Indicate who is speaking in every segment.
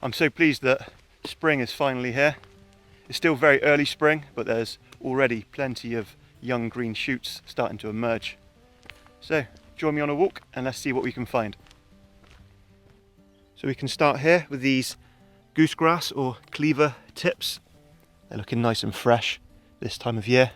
Speaker 1: I'm so pleased that spring is finally here. It's still very early spring, but there's already plenty of young green shoots starting to emerge. So join me on a walk and let's see what we can find. So we can start here with these goosegrass or cleaver tips. They're looking nice and fresh this time of year.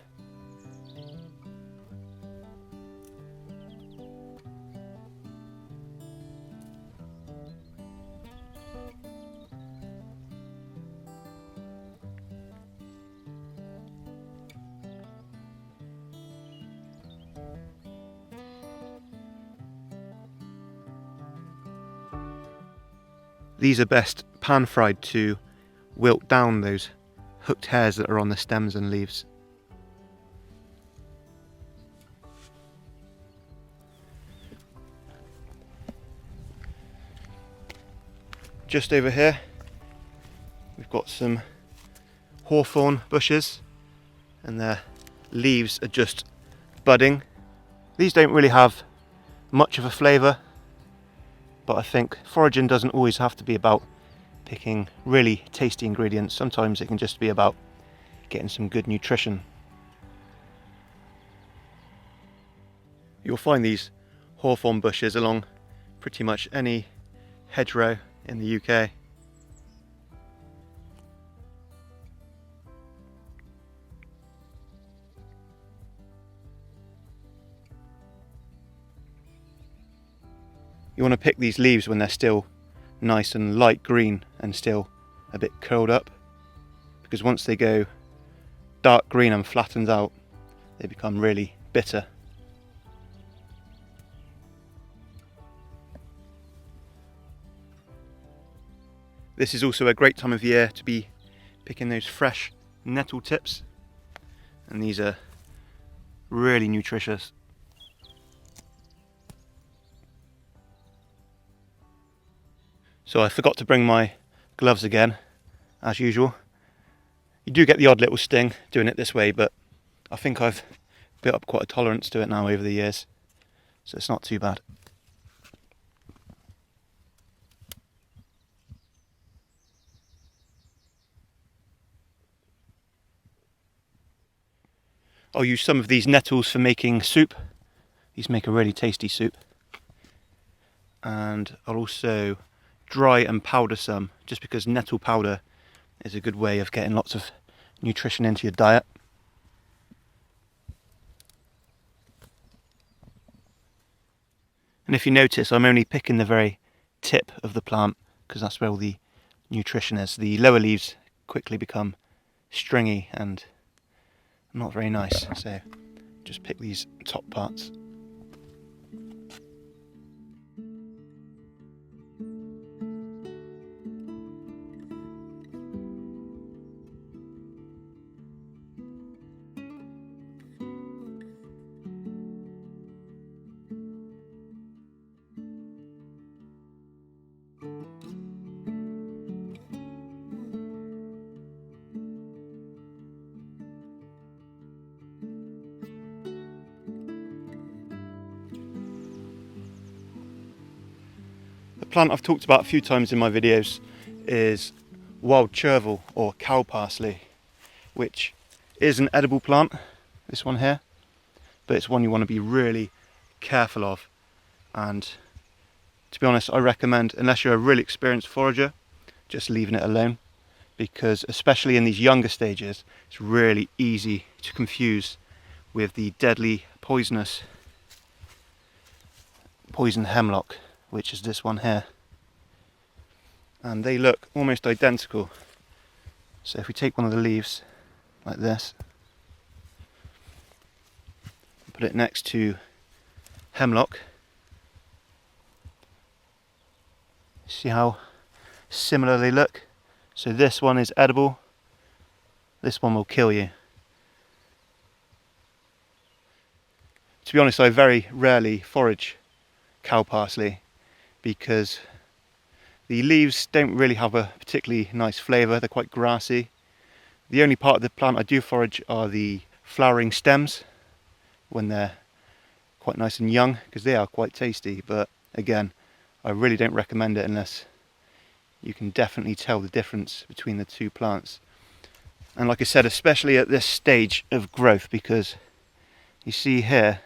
Speaker 1: These are best pan fried to wilt down those hooked hairs that are on the stems and leaves. Just over here we've got some hawthorn bushes and their leaves are just budding. These don't really have much of a flavour, but I think foraging doesn't always have to be about picking really tasty ingredients. Sometimes it can just be about getting some good nutrition. You'll find these hawthorn bushes along pretty much any hedgerow in the UK. You want to pick these leaves when they're still nice and light green and still a bit curled up, because once they go dark green and flattened out, they become really bitter. This is also a great time of year to be picking those fresh nettle tips, and these are really nutritious. So I forgot to bring my gloves again, as usual. You do get the odd little sting doing it this way, but I think I've built up quite a tolerance to it now over the years, so it's not too bad. I'll use some of these nettles for making soup. These make a really tasty soup. And I'll also dry and powder some, just because nettle powder is a good way of getting lots of nutrition into your diet. And if you notice, I'm only picking the very tip of the plant because that's where all the nutrition is. The lower leaves quickly become stringy and not very nice, so just pick these top parts. The plant I've talked about a few times in my videos is wild chervil or cow parsley, which is an edible plant, this one here, but it's one you want to be really careful of. And to be honest, I recommend, unless you're a really experienced forager, just leaving it alone, because especially in these younger stages, it's really easy to confuse with the deadly poison hemlock, which is this one here, and they look almost identical. So if we take one of the leaves like this, put it next to hemlock, see how similar they look? So this one is edible, this one will kill you. To be honest, I very rarely forage cow parsley because the leaves don't really have a particularly nice flavour, they're quite grassy. The only part of the plant I do forage are the flowering stems when they're quite nice and young, because they are quite tasty, but again, I really don't recommend it unless you can definitely tell the difference between the two plants. And like I said, especially at this stage of growth, because you see here,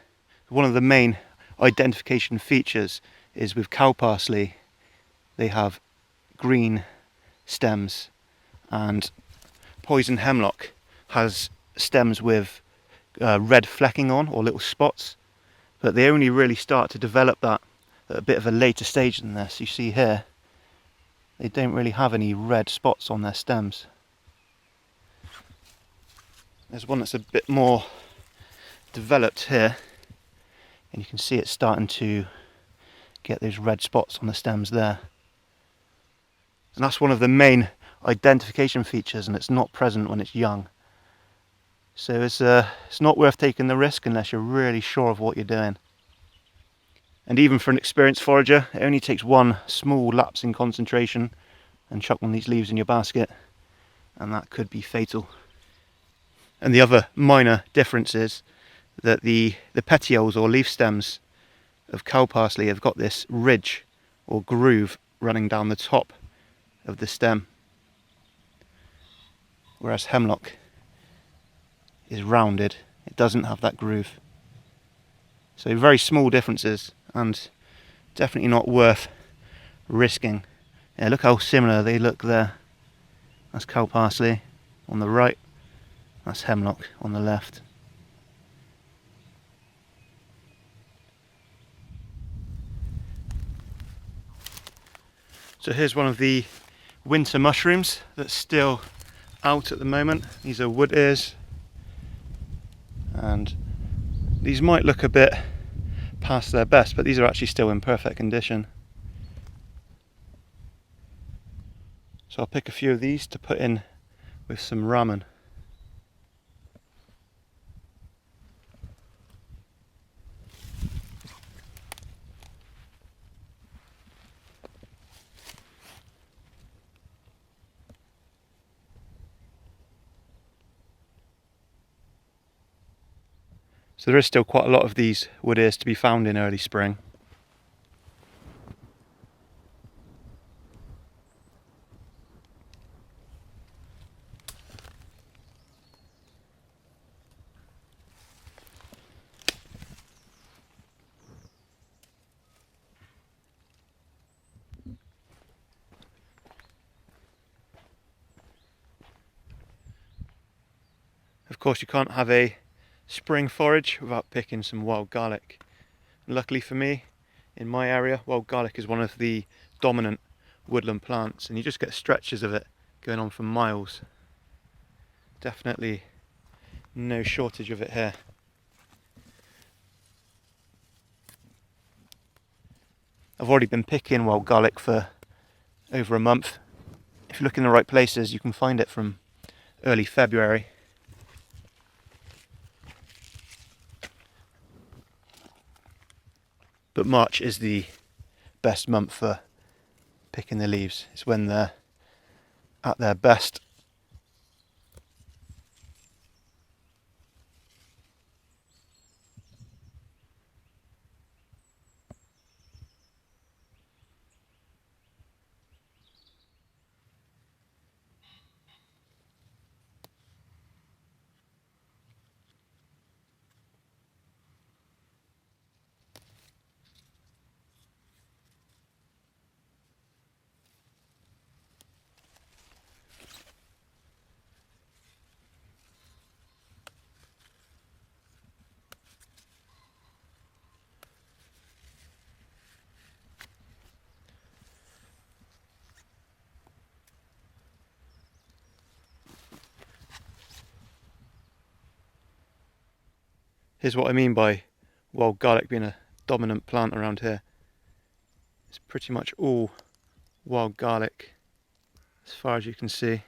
Speaker 1: one of the main identification features is with cow parsley, they have green stems, and poison hemlock has stems with red flecking on, or little spots, but they only really start to develop that at a bit of a later stage than this. You see here, they don't really have any red spots on their stems. There's one that's a bit more developed here, and you can see it's starting to get those red spots on the stems there. And that's one of the main identification features, and it's not present when it's young. So it's not worth taking the risk unless you're really sure of what you're doing. And even for an experienced forager, it only takes one small lapse in concentration and chuck one of these leaves in your basket, and that could be fatal. And the other minor difference is that the petioles or leaf stems of cow parsley have got this ridge or groove running down the top of the stem, whereas hemlock is rounded, it doesn't have that groove. So very small differences, and definitely not worth risking. Yeah, look how similar they look there. That's cow parsley on the right, that's hemlock on the left. So here's one of the winter mushrooms that's still out at the moment. These are wood ears, and these might look a bit past their best, but these are actually still in perfect condition. So I'll pick a few of these to put in with some ramen. So there is still quite a lot of these wood ears to be found in early spring. Of course, you can't have a spring forage without picking some wild garlic. Luckily for me, in my area, wild garlic is one of the dominant woodland plants, and you just get stretches of it going on for miles. Definitely no shortage of it here. I've already been picking wild garlic for over a month. If you look in the right places, you can find it from early February. But March is the best month for picking the leaves. It's when they're at their best. Here's what I mean by wild garlic being a dominant plant around here. It's pretty much all wild garlic as far as you can see.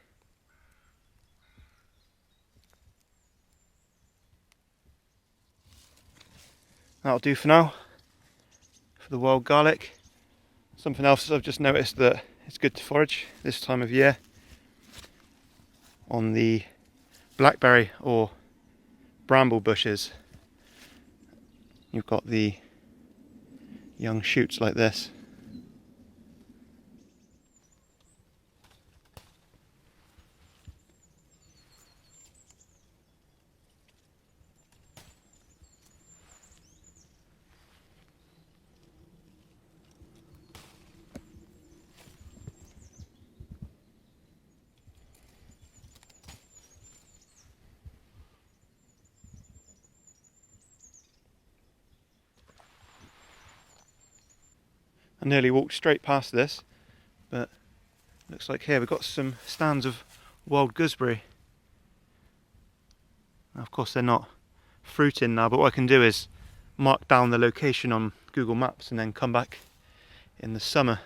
Speaker 1: That'll do for now for the wild garlic. Something else I've just noticed that it's good to forage this time of year on the blackberry or bramble bushes. You've got the young shoots like this. I nearly walked straight past this, but looks like here we've got some stands of wild gooseberry. Now, of course they're not fruiting now, but what I can do is mark down the location on Google Maps and then come back in the summer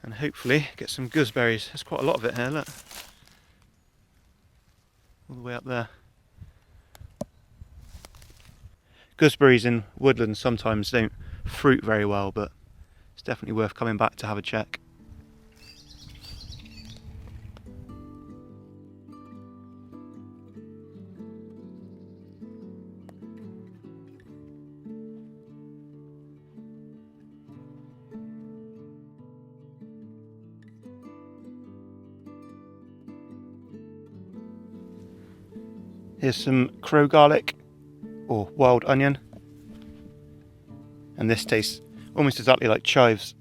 Speaker 1: and hopefully get some gooseberries. There's quite a lot of it here, look. All the way up there. Gooseberries in Woodland sometimes don't fruit very well, but it's definitely worth coming back to have a check. Here's some crow garlic or wild onion, and this tastes almost exactly like chives.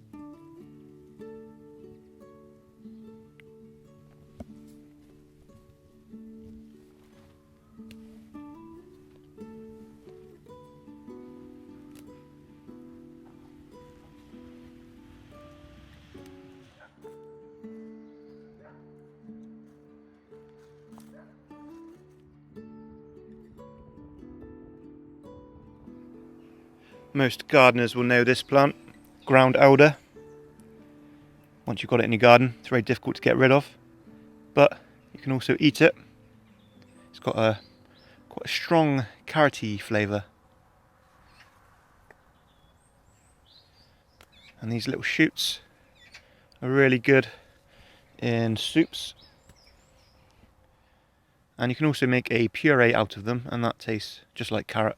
Speaker 1: Most gardeners will know this plant, ground elder. Once you've got it in your garden, it's very difficult to get rid of, but you can also eat it. It's got quite a strong carroty flavour. And these little shoots are really good in soups. And you can also make a puree out of them, and that tastes just like carrot.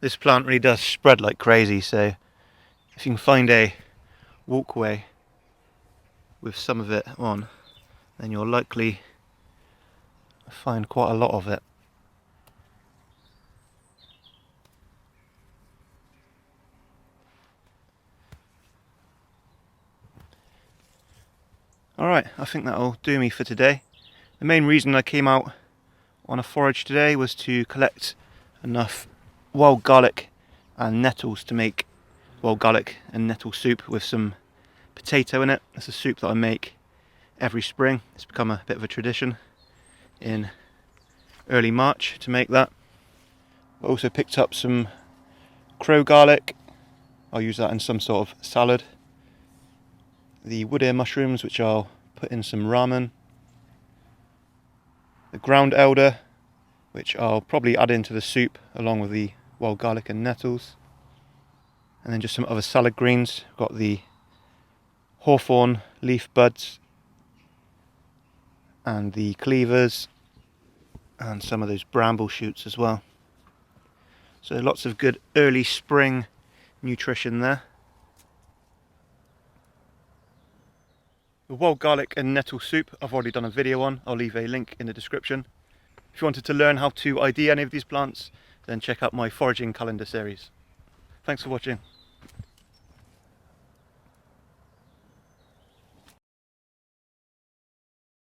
Speaker 1: This plant really does spread like crazy, so if you can find a walkway with some of it on, then you'll likely find quite a lot of it. Alright, I think that'll do me for today. The main reason I came out on a forage today was to collect enough wild garlic and nettles to make wild garlic and nettle soup with some potato in it. It's a soup that I make every spring. It's become a bit of a tradition in early March to make that. I also picked up some crow garlic. I'll use that in some sort of salad. The wood ear mushrooms, which I'll put in some ramen. The ground elder, which I'll probably add into the soup along with the wild garlic and nettles. And then just some other salad greens. I've got the hawthorn leaf buds and the cleavers and some of those bramble shoots as well. So lots of good early spring nutrition there. The wild garlic and nettle soup I've already done a video on. I'll leave a link in the description. If you wanted to learn how to ID any of these plants, then check out my foraging calendar series. Thanks for watching.